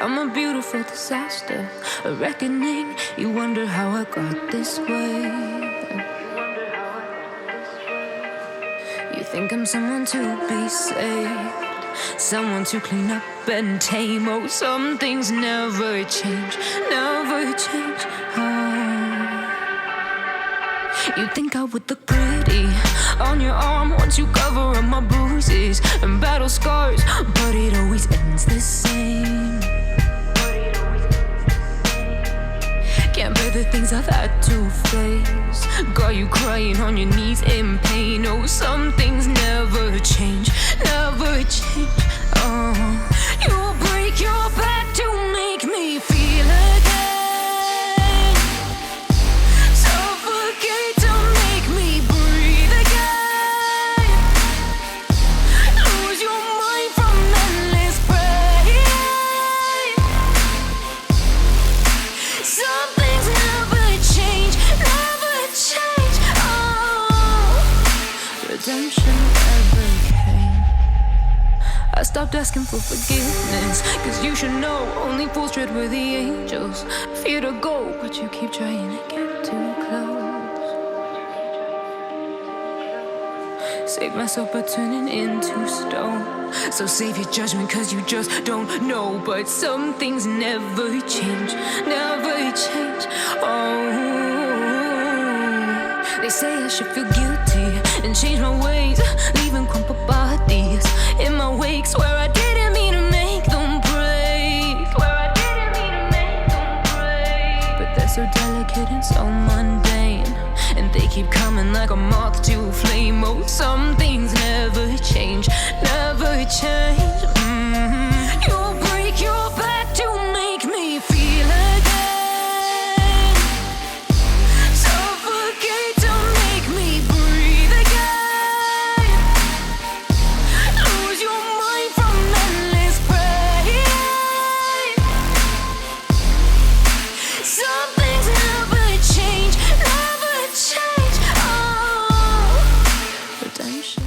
I'm a beautiful disaster, a reckoning. You wonder how I got this way. You think I'm someone to be saved, someone to clean up and tame. Oh, some things never change, never change. You think I would look pretty on your arm once you cover up my bruises and battle scars, but it always ends the same. Can't bear the things I've had to face, got you crying on your knees in pain. Oh, some things never change, never change. You'll break your back to make me feel again, suffocate to make me breathe again, lose your mind from endless pain. Some things never change, never change. Redemption ever came. I stopped asking for forgiveness, cause you should know only fools tread where the angels fear to go, but you keep trying to get too close. Save myself by turning into stone, so save your judgment cause you just don't know. But some things never change, never change. They say I should feel guilty and change my ways, leaving crumpled bodies in my wake. Swear I didn't mean to make them break, but they're so delicate and so mundane, and they keep coming like a moth to a flame. Oh, some things never change, never change. You'll break your back to make me feel again, suffocate to make me breathe again, lose your mind from endless pain. Some things never change, never change. Redemption.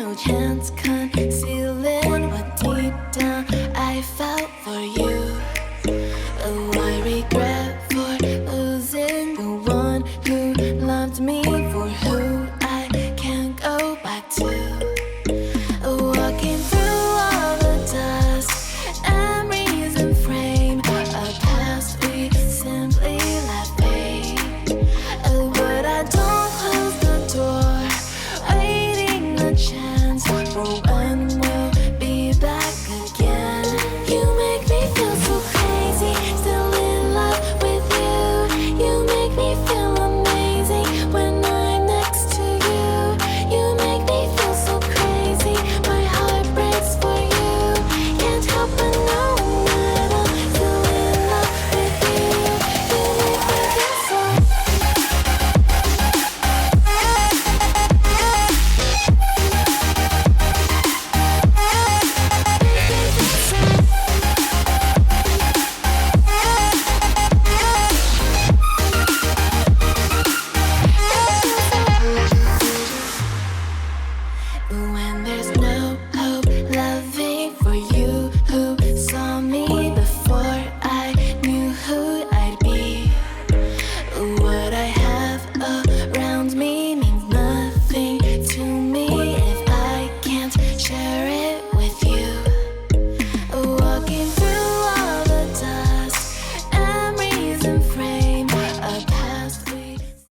no chance.